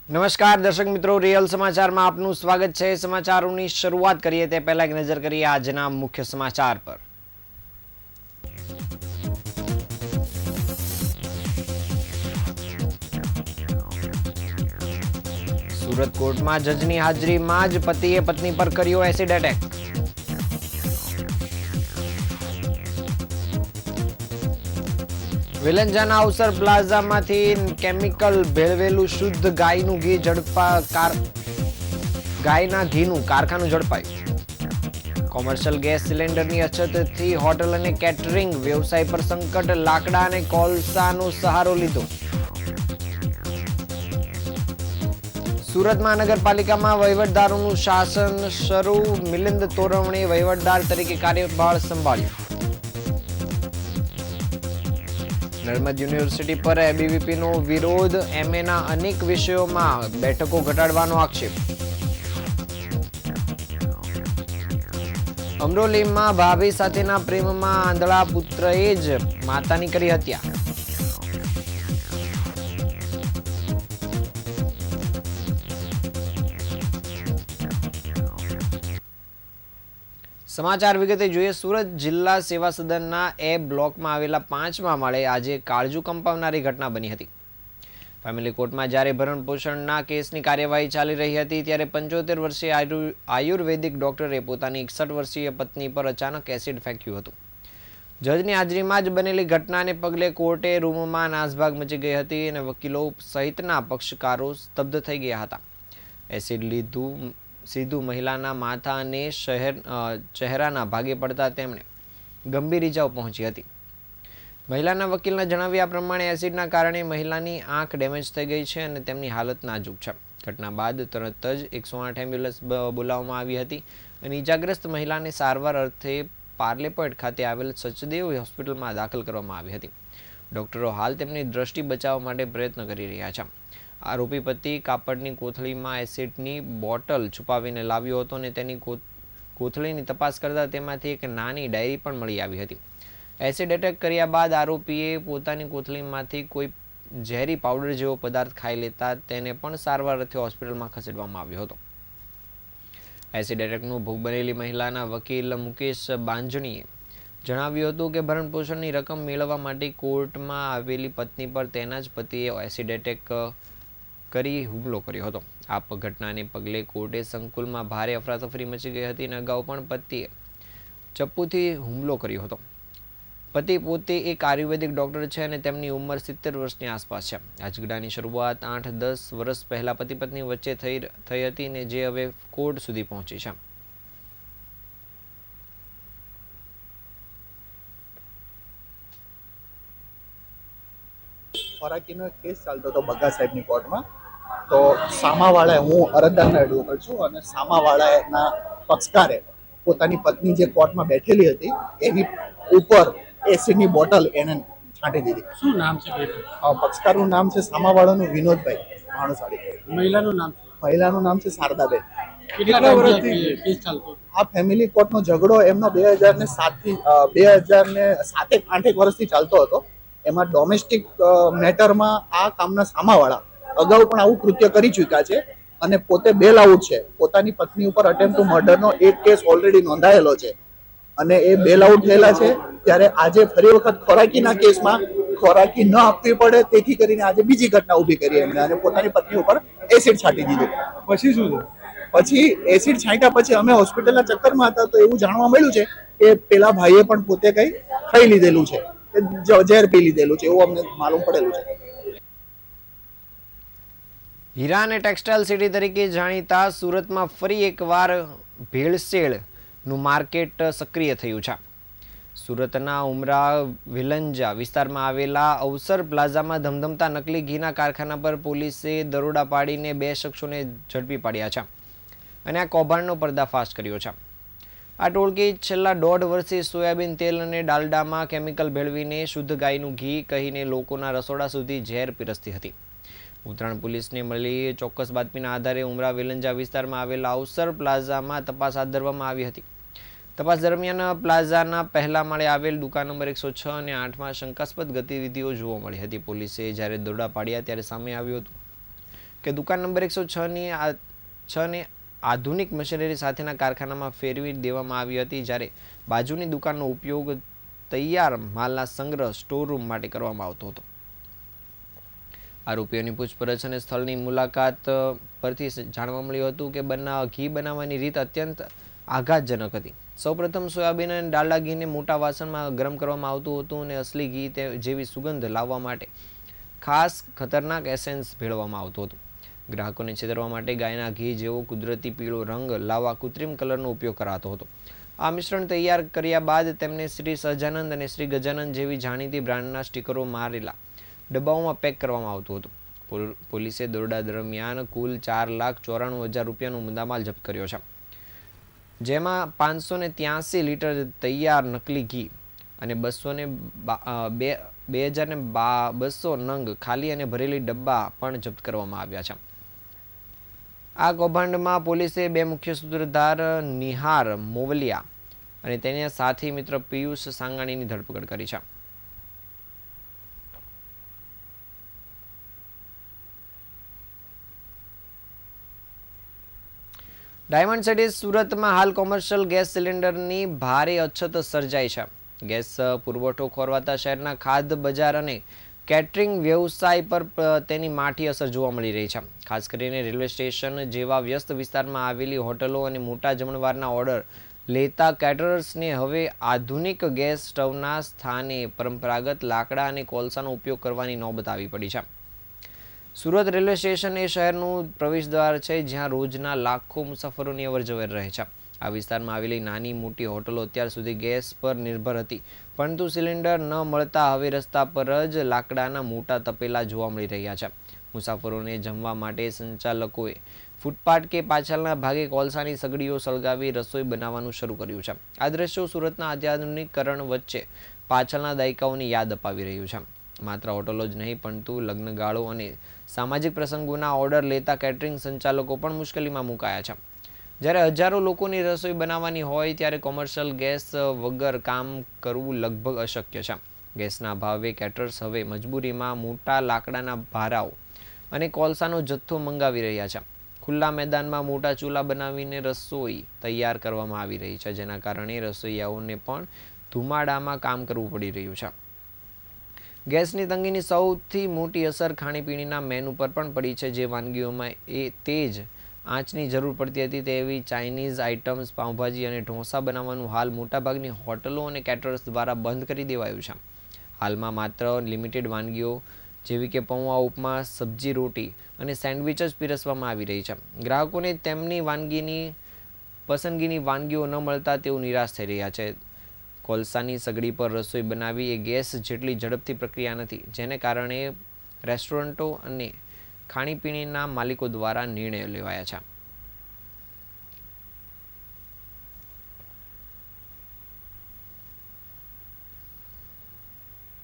નમસ્કાર દર્શક મિત્રો, રિયલ સમાચારમાં આપનું સ્વાગત છે। સમાચારોની શરૂઆત કરીએ તે પહેલા એક નજર કરીએ આજના મુખ્ય સમાચાર પર। સુરત કોર્ટમાં જજની હાજરીમાં જ પતિએ પત્ની પર કર્યો એસિડ એટેક। વિલંજાના અવસર પ્લાઝામાંથી કેમિકલ ભેળવેલું શુદ્ધ ગાયનું ઘી ગાયના ઘીનું કારખાનું ઝડપાયું। કોમર્શિયલ ગેસ સિલિન્ડરની અછતથી હોટલ અને કેટરિંગ વ્યવસાય પર સંકટ, લાકડા અને કોલસાનો સહારો લીધો। સુરત મહાનગરપાલિકામાં વહીવટદારોનું શાસન શરૂ, મિલિંદ તોરવણે વહીવટદાર તરીકે કાર્યભાર સંભાળ્યો। નર્મદ યુનિવર્સિટી પર એબીવીપીનો વિરોધ, એમએના અનેક વિષયોમાં બેઠકો ઘટાડવાનો આક્ષેપ। અમરોલીમાં ભાભી સાથેના પ્રેમમાં આંધળા પુત્રએ જ માતાની કરી હત્યા। સમાચાર વિગતે જોઈએ। સુરત જિલ્લા સેવા સદનના એ બ્લોકમાં આવેલા 5મા માળે આજે કાળજુ કંપાવનારી ઘટના બની હતી। ફેમિલી કોર્ટમાં જ્યારે ભરણ પોષણના કેસની કાર્યવાહી ચાલી રહી હતી ત્યારે 75 વર્ષીય આયુર્વેદિક ડોક્ટરે પોતાની 61 વર્ષીય પત્ની પર અચાનક એસિડ ફેંક્યું હતું। જજની હાજરીમાં જ બનેલી ઘટનાને પગલે કોર્ટે રૂમમાં નાસભાગ મચી ગઈ હતી અને વકીલો સહિતના પક્ષકારો સ્તબ્ધ થઈ ગયા હતા। એસિડ સીધું મહિલાના માથા અને ચહેરાના ભાગે પડતા તેમણે ગંભીર ઇજાઓ પહોંચી હતી। મહિલાના વકીલના જણાવ્યા પ્રમાણે એસિડના કારણે મહિલાની આંખ ડેમેજ થઈ ગઈ છે અને તેમની હાલત નાજુક છે। ઘટના બાદ તરત જ 108 એમ્બ્યુલન્સ બોલાવવામાં આવી હતી અને ઇજાગ્રસ્ત મહિલાને સારવાર અર્થે પાર્લે પોઈન્ટ ખાતે આવેલ સચદેવ હોસ્પિટલમાં દાખલ કરવામાં આવી હતી। ડોક્ટરો હાલ તેમની દ્રષ્ટિ બચાવવા માટે પ્રયત્ન કરી રહ્યા છે। આરોપી પતિ કાપડની કોથળીમાં એસિડની બોટલ છુપાવીને લાવ્યો હતો અને તેની કોથળીની તપાસ કરતા તેમાંથી એક નાની ડાયરી પણ મળી આવી હતી। એસિડ એટેક કર્યા બાદ આરોપીએ પોતાની કોથળીમાંથી કોઈ ઝેરી પાવડર જેવો પદાર્થ ખાઈ લેતા તેને પણ સારવાર અર્થે હોસ્પિટલમાં ખસેડવામાં આવ્યો હતો। એસિડ એટેકનો ભોગ બનેલી મહિલાના વકીલ મુકેશ બાંજણીએ જણાવ્યું હતું કે ભરણપોષણની રકમ મેળવવા માટે કોર્ટમાં આવેલી પત્ની પર તેના જ પતિએ એસિડ એટેક કરી હુમલો કર્યો હતો। આ ઘટનાને પગલે કોર્ટે સંકુલમાં ભારે અફરાતફરી મચી ગઈ હતી અને અગાઉ પણ પતિએ ચપ્પુથી હુમલો કર્યો હતો। પતિ પોતે એક આયુર્વેદિક ડોક્ટર છે અને તેમની ઉંમર 70 વર્ષની આસપાસ છે। આ ઝઘડાની શરૂઆત 8-10 વર્ષ પહેલા પતિ પત્ની વચ્ચે થઈ હતી ને જે હવે કોર્ટ સુધી પહોંચી છે। ખોરાકીનો કેસ ચાલતો હતો બગા સાહેબની કોર્ટમાં। તો સામાવાળાએ, હું અરજદારના એડવોકેટ છું અને સામાવાળાના પક્ષકારે પોતાની પત્ની જે કોર્ટમાં બેઠેલી હતી એની ઉપર એસિડની બોટલ એને છાંટી દીધી। શું નામ છે? પક્ષકારનું નામ છે સામાવાળાનું વિનોદભાઈ ભાણુસાળી। મહિલાનું નામ છે શારદાબેન। કેટલા વર્ષથી કેસ ચાલતો? આ ફેમિલી કોર્ટનો ઝઘડો એમનો 2007 થી 2007-8 વર્ષથી ચાલતો હતો। એમાં ડોમેસ્ટિક મેટરમાં આ કામના સામાવાળા અગાઉ પણ આવું કૃત્ય કરી ચૂક્યા છે અને પોતે બેલ આઉટ છે। પોતાની પત્ની ઉપર અટેમ્પ્ટ ટુ મર્ડરનો એક કેસ ઓલરેડી નોંધાયેલો છે અને એ બેલ આઉટ થયેલા છે। ત્યારે આજે ફરી વખત ખોરાકીના કેસમાં ખોરાકી ન આપવી પડે તેથી કરીને આજે બીજી ઘટના ઊભી કરી એમણે અને પોતાની પત્ની ઉપર એસિડ છાંટી દીધું। પછી શું થયું? પછી એસિડ છાંટ્યા પછી અમે હોસ્પિટલના ચક્કરમાં હતા તો એવું જાણવા મળ્યું છે કે પેલા ભાઈએ પણ પોતે કંઈ ખાઈ લીધેલું છે, ઝેર પી લીધેલું છે, એવું અમને માલુમ પડેલું છે। હીરા અને ટેક્સટાઇલ સિટી તરીકે જાણીતા સુરતમાં ફરી એકવાર ભેળસેળનું માર્કેટ સક્રિય થયું છે। સુરતના ઉમરા વિલંજા વિસ્તારમાં આવેલા અવસર પ્લાઝામાં ધમધમતા નકલી ઘીના કારખાના પર પોલીસે દરોડા પાડીને 2 શખ્સોને ઝડપી પાડ્યા છે અને આ કૌભાંડનો પર્દાફાશ કર્યો છે। આ ટોળકી છેલ્લા 1.5 વર્ષથી સોયાબીન તેલ અને ડાલડામાં કેમિકલ ભેળવીને શુદ્ધ ગાયનું ઘી કહીને લોકોના રસોડા સુધી ઝેર પીરસતી હતી। ઉત્તરાયણ પોલીસને મળી ચોક્કસ બાતમીના આધારે ઉમરા વિલંજા વિસ્તારમાં આવેલા અવસર પ્લાઝામાં તપાસ હાથ ધરવામાં આવી હતી। તપાસ દરમિયાન પ્લાઝાના પહેલા માળે આવેલ દુકાન નંબર 106 અને 8માં શંકાસ્પદ ગતિવિધિઓ જોવા મળી હતી। પોલીસે જ્યારે દરોડા પાડ્યા ત્યારે સામે આવ્યું હતું કે દુકાન નંબર 106 આધુનિક મશીનરી સાથેના કારખાનામાં ફેરવી દેવામાં આવી હતી, જ્યારે બાજુની દુકાનનો ઉપયોગ તૈયાર માલના સંગ્રહ સ્ટોર રૂમ માટે કરવામાં આવતો હતો. આરોપીઓની પૂછપરછ અને સ્થળની મુલાકાત પરથી જાણવા મળ્યું હતું કે ઘી બનાવવાની રીત અત્યંત આઘાતજનક હતી. સૌપ્રથમ સોયાબીન અને ડાલડા ઘીને મોટા વાસણમાં ગરમ કરવામાં આવતું હતું અને અસલી ઘી જેવી સુગંધ લાવવા માટે ખાસ ખતરનાક એસેન્સ ભેળવવામાં આવતું હતું. ગ્રાહકોને છેતરવા માટે ગાયના ઘી જેવો કુદરતી પીળો રંગ લાવવા કૃત્રિમ કલરનો ઉપયોગ કરાતો હતો. આ મિશ્રણ તૈયાર કર્યા બાદ તેમને શ્રી સહજાનંદ અને શ્રી ગજાનંદ જેવી જાણીતી બ્રાન્ડના સ્ટીકરો મારેલા ડબ્બાઓમાં પેક કરવામાં આવતું હતું. પોલીસે દરોડા દરમિયાન કુલ 4,94,000 રૂપિયાનો મુદ્દામાલ જપ્ત કર્યો છે, જેમાં 583 લીટર તૈયાર નકલી ઘી અને 2,200 નંગ ખાલી અને ભરેલી ડબ્બા પણ જપ્ત કરવામાં આવ્યા છે. આ કૌભાંડમાં પોલીસે 2 મુખ્ય સૂત્રધાર નિહાર મોવલિયા અને તેના સાથી મિત્ર પિયુષ સાંગાણીની ધરપકડ કરી છે. ડાયમંડ સિટી સુરતમાં હાલ કોમર્શિયલ ગેસ સિલિન્ડરની ભારે અછત સર્જાઈ છે. ગેસ પુરવઠો ખોરવાતા શહેરના ખાદ્ય બજાર અને કેટરિંગ વ્યવસાય પર તેની માઠી અસર જોવા મળી રહી છે. ખાસ કરીને રેલવે સ્ટેશન જેવા વ્યસ્ત વિસ્તારમાં આવેલી હોટલો અને મોટા જમણવારના ઓર્ડર લેતા કેટરર્સને હવે આધુનિક ગેસ સ્ટવના સ્થાને પરંપરાગત લાકડા અને કોલસાનો ઉપયોગ કરવાની નોબત આવી પડી છે. સુરત રેલવે સ્ટેશન એ શહેરનું પ્રવેશદ્વાર છે, જ્યાં રોજના લાખો મુસાફરોની અવરજવર રહે છે. આ વિસ્તારમાં આવેલી નાની મોટી હોટલો અત્યાર સુધી ગેસ પર નિર્ભર હતી, પરંતુ સિલિન્ડર ન મળતા હવે રસ્તા પર જ લાકડાના મોટા તપેલા જોવા મળી રહ્યા છે. મુસાફરોને જમવા માટે સંચાલકોએ ફૂટપાથ કે પાછળના ભાગે કોલસાની સગડીઓ સળગાવી રસોઈ બનાવવાનું શરૂ કર્યું છે. આ દ્રશ્યો સુરતના આધુનિકીકરણ વચ્ચે પાછળના દાયકાઓની યાદ અપાવી રહ્યું છે. માત્ર હોટલો જ નહીં, પરંતુ લગ્નગાળો અને સામાજિક પ્રસંગોના ઓર્ડર લેતા કેટરિંગ સંચાલકો પણ મુશ્કેલીમાં મુકાયા છે. જ્યારે હજારો લોકોની રસોઈ બનાવવાની હોય ત્યારે કોમર્શિયલ ગેસ વગર કામ કરવું લગભગ અશક્ય છે. ગેસના અભાવે કેટરર્સ હવે મજબૂરીમાં મોટા લાકડાના ભારાઓ અને કોલસાનો જથ્થો મંગાવી રહ્યા છે. ખુલ્લા મેદાનમાં મોટા ચૂલા બનાવીને રસોઈ તૈયાર કરવામાં આવી રહી છે, જેના કારણે રસોઈયાઓને પણ ધુમાડામાં કામ કરવું પડી રહ્યું છે. ગેસની તંગીની સૌથી મોટી અસર ખાણીપીણીના મેનુ પર પણ પડી છે. જે વાનગીઓમાં તેજ આંચની જરૂર પડતી હતી તેવી ચાઇનીઝ આઇટમ્સ, પાઉંભાજી અને ઢોસા બનાવવાનું હાલ મોટાભાગની હોટલો અને કેટરર્સ દ્વારા બંધ કરી દેવાયું છે. હાલમાં માત્ર લિમિટેડ વાનગીઓ જેવી કે પૌવા, ઉપમા, સબ્જી રોટી અને સેન્ડવિચ જ પીરસવામાં આવી રહી છે. ગ્રાહકોને તેમની પસંદગીની વાનગીઓ ન મળતા તેઓ નિરાશ થઈ રહ્યા છે. કોલસાની સગડી પર રસોઈ બનાવવી એ ગેસ જેટલી ઝડપથી પ્રક્રિયા નથી, જેને કારણે રેસ્ટોરન્ટો અને ખાણીપીણીના માલિકો દ્વારા નિર્ણયો લેવાયા છે.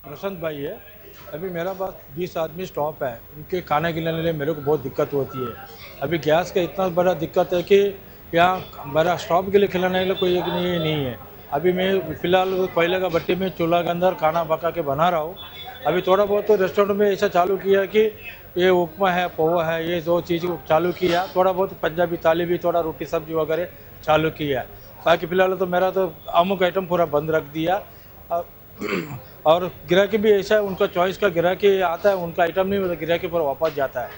प्रशांत भाई है। अभी मेरा पास 20 आदमी स्टॉप है, उनके खाने के लिए मेरे को बहुत दिक्कत होती है। अभी गैस का इतना बड़ा दिक्कत है कि यहाँ मेरा स्टॉप के लिए खिलाने के लिए कोई एक नहीं है। अभी मैं फ़िलहाल कोयले का भट्टी में चूल्हा के अंदर खाना पका के बना रहा हूँ। अभी थोड़ा बहुत तो रेस्टोरेंट में ऐसा चालू किया कि ये उपमा है, पोहा है, ये 2 चीज़ चालू किया। थोड़ा बहुत पंजाबी थाली भी, थोड़ा रोटी सब्जी वगैरह चालू किया। बाकी फ़िलहाल तो मेरा तो अमुक आइटम पूरा बंद रख दिया। और गिराकी भी ऐसा है, उनका चॉइस का गिराकी आता है, उनका आइटम नहीं मतलब गिराकी पर वापस जाता है।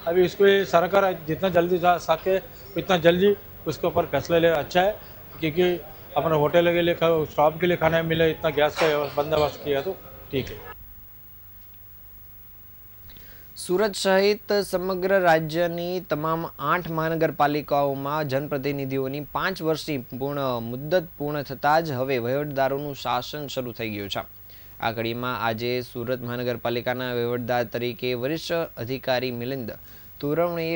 अभी इसको सरकार जितना जल्दी जा सके उतना जल्दी उसके ऊपर फैसला ले अच्छा है, क्योंकि अपने होटल के लिए स्टॉप के लिए खाना मिले, इतना गैस का बंदोबस्त किया तो ठीक है. સુરત સહિત સમગ્ર રાજ્યની તમામ 8 મહાનગરપાલિકાઓમાં જનપ્રતિનિધિઓની 5 વર્ષની મુદ્દત પૂર્ણ થતાં જ હવે વહીવટદારોનું શાસન શરૂ થઈ ગયું છે. આ કડીમાં આજે સુરત મહાનગરપાલિકાના વહીવટદાર તરીકે વરિષ્ઠ અધિકારી મિલિંદ તોરવણેએ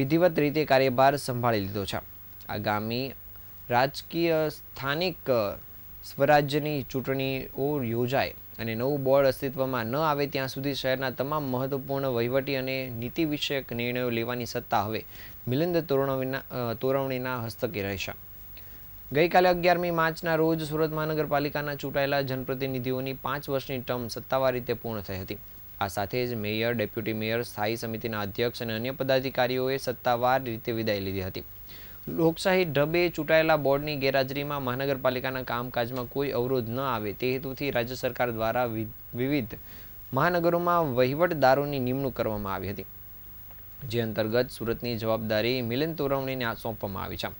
વિધિવત રીતે કાર્યભાર સંભાળી લીધો છે. આગામી રાજકીય સ્થાનિક સ્વરાજ્યની ચૂંટણીઓ યોજાય અને નવું બોર્ડ અસ્તિત્વમાં ન આવે ત્યાં સુધી શહેરના તમામ મહત્વપૂર્ણ વહીવટી અને નીતિ વિષયક નિર્ણયો લેવાની સત્તા હવે મિલિંદ તોરવણીના હસ્તકે રહેશે. ગઈકાલે 11મી માર્ચના રોજ સુરત મહાનગરપાલિકાના ચૂંટાયેલા જનપ્રતિનિધિઓની 5 વર્ષની ટર્મ સત્તાવાર રીતે પૂર્ણ થઈ હતી. આ સાથે જ મેયર, ડેપ્યુટી મેયર, સ્થાયી સમિતિના અધ્યક્ષ અને અન્ય પદાધિકારીઓએ સત્તાવાર રીતે વિદાય લીધી હતી. લોકશાહી ઢબે ચૂંટાયેલા બોર્ડની ગેરહાજરીમાં મહાનગરપાલિકાના કામકાજમાં કોઈ અવરોધ ન આવે તે હેતુથી રાજ્ય સરકાર દ્વારા વિવિધ મહાનગરોમાં વહીવટદારોની નિમણૂક કરવામાં આવી હતી, જે અંતર્ગત સુરતની જવાબદારી મિલિંદ તોરવણેને સોંપવામાં આવી છે.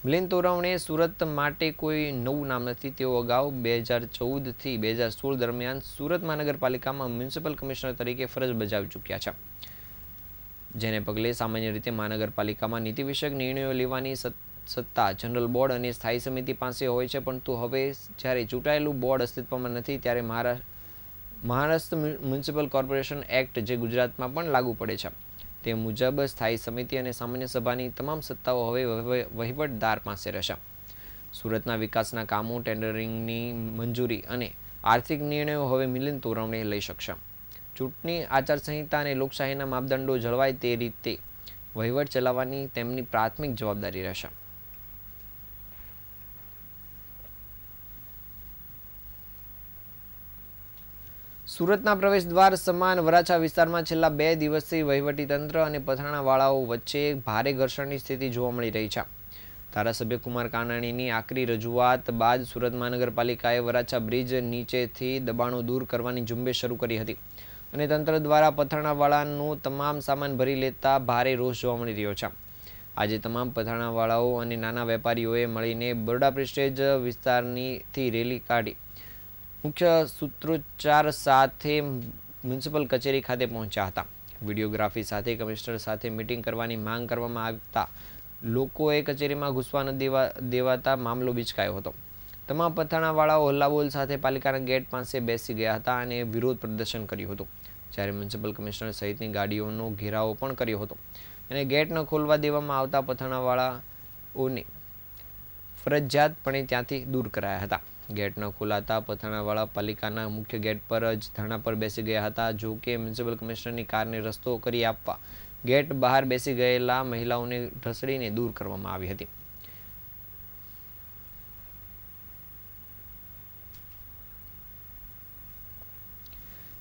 મિલિંદ તોરવણે સુરત માટે કોઈ નવું નામ નથી. તેઓ અગાઉ 2014થી 2016 દરમિયાન સુરત મહાનગરપાલિકામાં મ્યુનિસિપલ કમિશનર તરીકે ફરજ બજાવી ચૂક્યા છે, જેને પગલે સામાન્ય રીતે મહાનગરપાલિકામાં નીતિ વિષયક નિર્ણયો લેવાની સત્તા જનરલ બોર્ડ અને સ્થાયી સમિતિ પાસે હોય છે. પરંતુ હવે જ્યારે ચૂંટાયેલું બોર્ડ અસ્તિત્વમાં નથી ત્યારે મહારાષ્ટ્ર મ્યુનિસિપલ કોર્પોરેશન એક્ટ, જે ગુજરાતમાં પણ લાગુ પડે છે, તે મુજબ સ્થાયી સમિતિ અને સામાન્ય સભાની તમામ સત્તાઓ હવે વહીવટદાર પાસે રહેશે. સુરતના વિકાસના કામો, ટેન્ડરિંગની મંજૂરી અને આર્થિક નિર્ણયો હવે મિલિંદ તોરવણે લઈ શકશે. ચૂંટણી આચારસંહિતા અને લોકશાહીના માપદંડો જળવાય તે રીતે વહીવટ ચલાવવાની તેમની પ્રાથમિક જવાબદારી રહેશે. સુરતના પ્રવેશદ્વાર સમાન વરાછા વિસ્તારમાં છેલ્લા 2 દિવસથી વહીવટીતંત્ર અને પથરાણાવાળાઓ વચ્ચે ભારે ઘર્ષણની સ્થિતિ જોવા મળી રહી છે. ધારાસભ્ય કુમાર કાનાણીની આકરી રજૂઆત બાદ સુરત મહાનગરપાલિકાએ વરાછા બ્રિજ નીચેથી દબાણો દૂર કરવાની ઝુંબેશ શરૂ કરી હતી અને તંત્ર દ્વારા પથરાણાવાળાનો તમામ સામાન ભરી લેતા ભારે રોષ જોવા મળી રહ્યો છે. આજે તમામ પથરાણાવાળાઓ અને નાના વેપારીઓએ મળીને બરોડા પ્રેસ્ટેજ વિસ્તારથી રેલી કાઢી મુખ્ય સૂત્રોચ્ચાર સાથે મ્યુનિસિપલ કચેરી ખાતે પહોંચ્યા હતા. વિડીયોગ્રાફી સાથે કમિશનર સાથે મીટિંગ કરવાની માંગ કરવામાં આવતા લોકોએ કચેરીમાં ઘૂસવા ન દેવાતા મામલો બિચકાયો હતો. તમામ પથરાણાવાળાઓ હલ્લાબોલ સાથે પાલિકાના ગેટ પાસે બેસી ગયા હતા અને વિરોધ પ્રદર્શન કર્યું હતું, જ્યારે મ્યુનિસિપલ કમિશનર સહિતની ગાડીઓનો ઘેરાવો પણ કર્યો હતો અને ગેટ ન ખોલવા દેવામાં આવતા પથરાણાવાળાઓને ફરજિયાતપણે ત્યાંથી દૂર કરાયા હતા. ગેટ ન ખોલાતા પથરાણાવાળા પાલિકાના મુખ્ય ગેટ પર જ ધરણા પર બેસી ગયા હતા. જો કે મ્યુનિસિપલ કમિશનરની કારને રસ્તો કરી આપવા ગેટ બહાર બેસી ગયેલા મહિલાઓને ઢસડીને દૂર કરવામાં આવી હતી.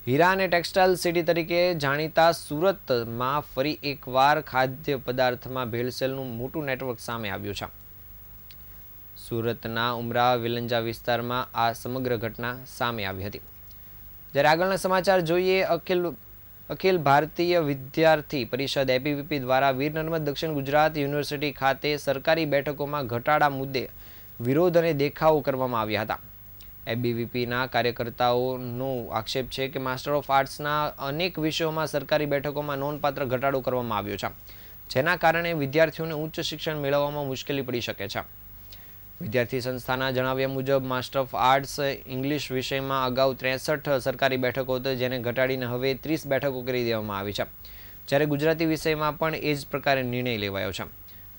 હીરા અને ટેક્સટાઇલ સિટી તરીકે જાણીતા સુરતમાં ફરી એકવાર ખાદ્ય પદાર્થમાં ભેળસેળનું મોટું નેટવર્ક સામે આવ્યું છે. સુરતના ઉમરા વિલંજા વિસ્તારમાં આ સમગ્ર ઘટના સામે આવી હતી. જ્યારે આગળના સમાચાર જોઈએ, અખિલ ભારતીય વિદ્યાર્થી પરિષદ એબીવીપી દ્વારા વીર નર્મદ દક્ષિણ ગુજરાત યુનિવર્સિટી ખાતે સરકારી બેઠકોમાં ઘટાડા મુદ્દે વિરોધ અને દેખાવો કરવામાં આવ્યા હતા. એબીવીપીના કાર્યકર્તાઓનો આક્ષેપ છે કે માસ્ટર ઓફ આર્ટ્સના અનેક વિષયોમાં સરકારી બેઠકોમાં નોંધપાત્ર ઘટાડો કરવામાં આવ્યો છે, જેના કારણે વિદ્યાર્થીઓને ઉચ્ચ શિક્ષણ મેળવવામાં મુશ્કેલી પડી શકે છે. વિદ્યાર્થી સંસ્થાના જણાવ્યા મુજબ માસ્ટર ઓફ આર્ટ્સ ઇંગ્લિશ વિષયમાં અગાઉ 63 સરકારી બેઠકો હતી, જેને ઘટાડીને હવે 30 બેઠકો કરી દેવામાં આવી છે, જ્યારે ગુજરાતી વિષયમાં પણ એ જ પ્રકારે નિર્ણય લેવાયો છે.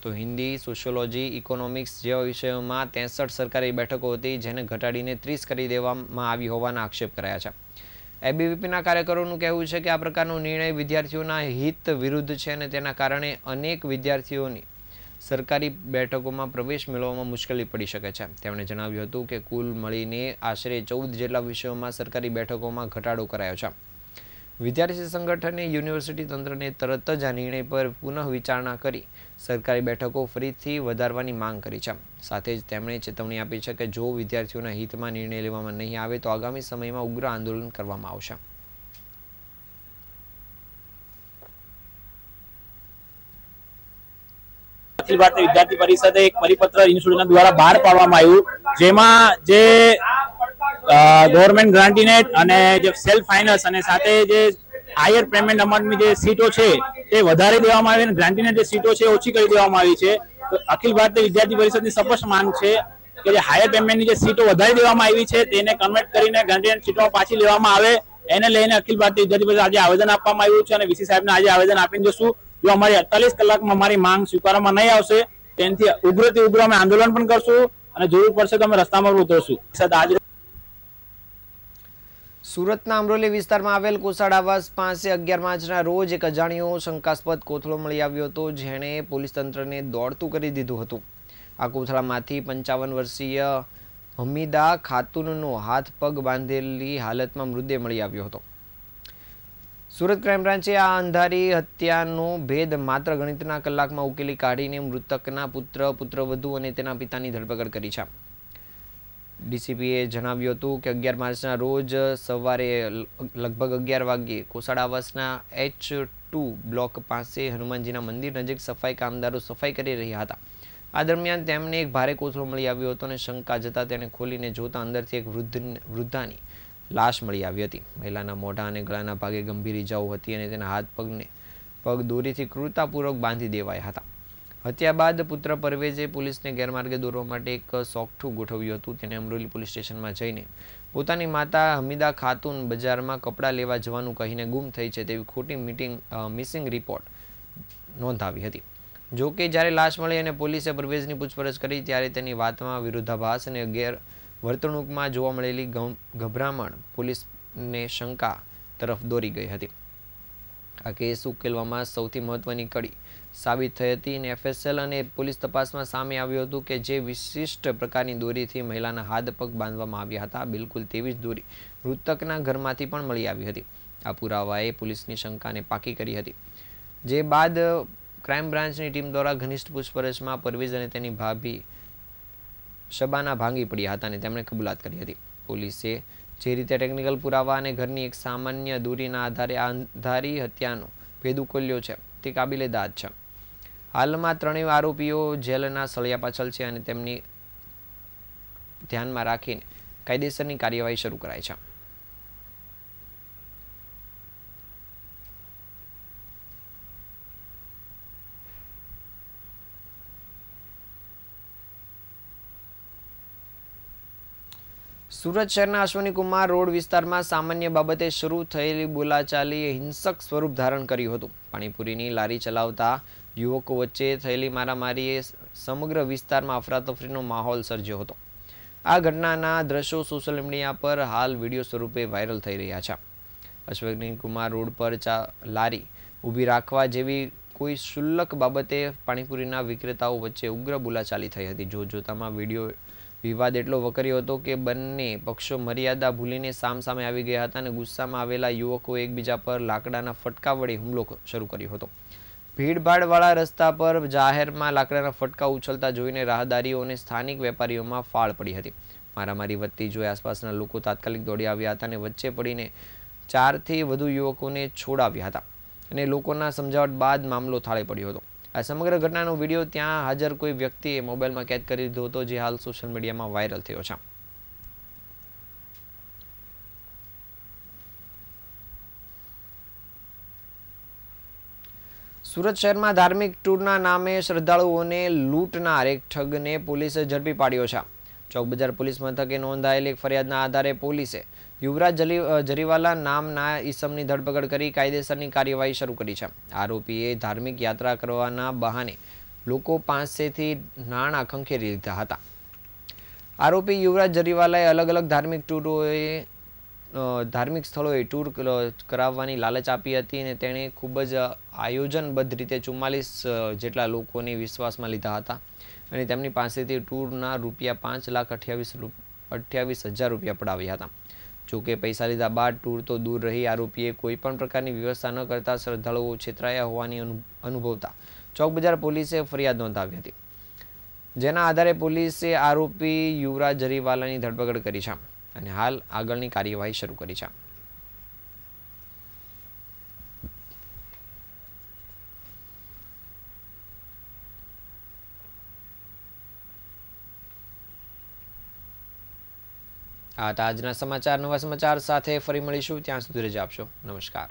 તો હિન્દી, સોશિયોલોજી, ઇકોનોમિક્સ જેવા વિષયોમાં 63 સરકારી બેઠકો હતી, જેને ઘટાડીને 30 કરી દેવામાં આવી હોવાના આક્ષેપ કરાયા છે. એબીવીપીના કાર્યકરોનું કહેવું છે કે આ પ્રકારનો નિર્ણય વિદ્યાર્થીઓના હિત વિરુદ્ધ છે અને તેના કારણે અનેક વિદ્યાર્થીઓની સરકારી બેઠકોમાં પ્રવેશ મેળવવામાં મુશ્કેલી પડી શકે છે. તેમણે જણાવ્યું હતું કે કુલ મળીને આશરે 14 જેટલા વિષયોમાં સરકારી બેઠકોમાં ઘટાડો કરાયો છે. વિદ્યાર્થી સંગઠને યુનિવર્સિટી તંત્રને તરત જ આ નિર્ણય પર પુનઃ વિચારણા કરી સરકારી બેઠકો ફરીથી વધારવાની માંગ કરી છે. સાથે જ તેમણે ચેતવણી આપી છે કે જો વિદ્યાર્થીઓના હિતમાં નિર્ણય લેવામાં નહીં આવે તો આગામી સમયમાં ઉગ્ર આંદોલન કરવામાં આવશે. અખિલ ભારતીય વિદ્યાર્થી પરિષદે એક પરિપત્ર યુનિવર્સિટીના દ્વારા બહાર પાડવામાં આવ્યું, જેમાં જે ગવર્મેન્ટ ગ્રાન્ટીનેટ અને જે સેલ્ફ ફાઇનાન્સ અને સાથે જે હાયર પેમેન્ટ અમાઉન્ટની જે સીટો છે તે વધારી દેવામાં આવી અને ગ્રાન્ટીનેટ જે સીટો છે ઓછી કરી દેવામાં આવી છે. તો અખિલ ભારતીય વિદ્યાર્થી પરિષદની સ્પષ્ટ માંગ છે કે જે હાયર પેમેન્ટની જે સીટો વધારી દેવામાં આવી છે તેને કન્વર્ટ કરીને ગ્રાન્ટીનેટ સીટો પાછી લેવામાં આવે. એને લઈને અખિલ ભારતીય વિદ્યાર્થી પરિષદ આજે આવેદન આપવામાં આવ્યું છે અને વીસી સાહેબને આજે આવેદન આપીને જશું. જો અમારી 48 કલાકમાં અમારી માંગ સ્વીકારવામાં નહીં આવશે તેનાથી ઉગ્રથી ઉગ્ર અમે આંદોલન પણ કરશું અને જરૂર પડશે તો અમે રસ્તામાં ઉતરશું. સુરતના અમરોલી વિસ્તારમાં આવેલ કોસાડ આવાસ પાસે 11 માર્ચના રોજ એક અજાણ્યો શંકાસ્પદ કોથળો મળી આવ્યો હતો, જેણે પોલીસ તંત્રને દોડતું કરી દીધું હતું. આ કોથળામાંથી 55 વર્ષીય હમીદા ખાતુનનો હાથ પગ બાંધેલી હાલતમાં મૃતદેહ મળી આવ્યો હતો. સુરત ક્રાઇમ બ્રાન્ચે આ અંધારી હત્યાનો ભેદ માત્ર ગણિતના કલાકમાં ઉકેલી કાઢીને મૃતકના પુત્રવધુ અને તેના પિતાની ધરપકડ કરી છે. ડીસીપીએ જણાવ્યું હતું કે 11 માર્ચના રોજ સવારે લગભગ 11 વાગ્યે કોસાડ આવાસના H2 બ્લોક પાસે હનુમાનજીના મંદિર નજીક સફાઈ કામદારો સફાઈ કરી રહ્યા હતા. આ દરમિયાન તેમને એક ભારે કોથળો મળી આવ્યો હતો અને શંકા જતા તેને ખોલીને જોતા અંદરથી એક વૃદ્ધાની લાશ મળી આવી હતી. મહિલાના મોઢા અને ગળાના ભાગે ગંભીર ઇજાઓ હતી અને તેના પગ દોરીથી ક્રૂરતાપૂર્વક બાંધી દેવાયા હતા. હત્યા બાદ પુત્ર પરવેઝે પોલીસને ગેરમાર્ગે દોરવા માટે એક સોગઠું ગોઠવ્યું હતું. તેને અમરોલી પોલીસ સ્ટેશનમાં જઈને પોતાની માતા હમીદા ખાતુન બજારમાં કપડાં લેવા જવાનું કહીને ગુમ થઈ છે તેવી ખોટી મિસિંગ રિપોર્ટ નોંધાવી હતી. જો કે જ્યારે લાશ મળી અને પોલીસે પરવેઝની પૂછપરછ કરી ત્યારે તેની વાતમાં વિરોધાભાસ અને વર્તણૂકમાં જોવા મળેલી ગભરામણ પોલીસને શંકા તરફ દોરી ગઈ હતી. આ કેસ ઉકેલવામાં સૌથી મહત્વની કડી સાબિત થઈ હતી અને FSL અને પોલીસ તપાસમાં સામે આવ્યું હતું કે જે વિશિષ્ટ પ્રકારની દોરીથી મહિલાના હાથ પગ બાંધવામાં આવ્યા હતા બિલકુલ તેવી જ દોરી મૃતકના ઘરમાંથી પણ મળી આવી હતી. આ પુરાવાએ પોલીસની શંકાને પાકી કરી હતી. જે બાદ ક્રાઇમ બ્રાન્ચની ટીમ દ્વારા ઘનિષ્ઠ પૂછપરછમાં પરવેઝ અને તેની ભાભી શબાના ભાંગી પડ્યા હતા અને તેમણે કબૂલાત કરી હતી. પોલીસે જે રીતે ટેકનિકલ પુરાવા અને ઘરની એક સામાન્ય દોરીના આધારે આ અંધારી હત્યાનો ભેદ ઉકેલ્યો છે તે કાબિલે દાદ છે. હાલમાં ત્રણેય આરોપીઓ જેલના સળિયા પાછળ છે અને તેમની ધ્યાનમાં રાખીને કાયદેસરની કાર્યવાહી શરૂ કરાઈ છે. સુરત શહેરના અશ્વની કુમાર રોડ વિસ્તારમાં સામાન્ય બાબતે શરૂ થયેલી બોલાચાલીએ હિંસક સ્વરૂપ ધારણ કર્યું હતું. પાણીપુરીની લારી ચલાવતા યુવકો વચ્ચે થયેલી મારામારીએ સમગ્ર વિસ્તારમાં અફરાતફરીનો માહોલ સર્જ્યો હતો. આ ઘટનાના દ્રશ્યો સોશિયલ મીડિયા પર હાલ વિડીયો સ્વરૂપે વાયરલ થઈ રહ્યા છે. અશ્વની કુમાર રોડ પર લારી ઊભી રાખવા જેવી કોઈ ક્ષુલ્લક બાબતે પાણીપુરીના વિક્રેતાઓ વચ્ચે ઉગ્ર બોલાચાલી થઈ હતી. જોતજોતામાં વિડીયો વિવાદ એટલો વકર્યો હતો કે બંને પક્ષો મર્યાદા ભૂલીને સામસામે આવી ગયા હતા અને ગુસ્સામાં આવેલા યુવકોએ એકબીજા પર લાકડાના ફટકા વડે હુમલો શરૂ કર્યો હતો. ભીડભાડવાળા રસ્તા પર જાહેરમાં લાકડાના ફટકા ઉછળતા જોઈને રાહદારીઓ અને સ્થાનિક વેપારીઓમાં ફાળ પડી હતી. મારામારી વધતી જોઈ આસપાસના લોકો તાત્કાલિક દોડી આવ્યા હતા અને વચ્ચે પડીને 4 થી વધુ યુવકોને છોડાવ્યા હતા અને લોકોના સમજાવટ બાદ મામલો થાળે પડ્યો હતો. આ સમગ્ર ઘટનાનો વિડીયો ત્યાં હાજર કોઈ વ્યક્તિએ મોબાઈલમાં કેદ કરી દીધો હતો જે હાલ સોશિયલ મીડિયામાં વાયરલ થયો છે. સુરત શહેરમાં ધાર્મિક ટૂરના નામે શ્રદ્ધાળુઓને લૂંટનાર એક ઠગને પોલીસે ઝડપી પાડ્યો છે. ચોક બજાર પોલીસ મથકે નોંધાયેલી ફરિયાદના આધારે પોલીસે યુવરાજ જરીવાલા નામના ઈસમની ધરપકડ કરી કાયદેસરની કાર્યવાહી શરૂ કરી છે. આરોપીએ ધાર્મિક યાત્રા કરવાના બહાને લોકો પાસેથી નાણાં ખંખેરી લીધા હતા. આરોપી યુવરાજ જરીવાલાએ અલગ અલગ ધાર્મિક સ્થળોએ ટૂર કરાવવાની લાલચ આપી હતી અને તેણે ખૂબ જ આયોજનબદ્ધ રીતે 44 જેટલા લોકોને વિશ્વાસમાં લીધા હતા અને તેમની પાસેથી ટૂરના ₹5,28,000 રૂપિયા પડાવ્યા હતા. જોકે પૈસા લીધા બાદ ટૂર તો દૂર રહી આરોપીએ કોઈ પણ પ્રકારની વ્યવસ્થા ન કરતા શ્રદ્ધાળુઓ છેતરાયા હોવાની અનુભવતા ચોક બજાર પોલીસે ફરિયાદ નોંધાવી હતી. જેના આધારે પોલીસે આરોપી યુવરાજ જરીવાલાની ધરપકડ કરી છે અને હાલ આગળની કાર્યવાહી શરૂ કરી છે. આ હતા આજના સમાચાર. નવા સમાચાર સાથે ફરી મળીશું. ત્યાં સુધી રજા આપશો. નમસ્કાર.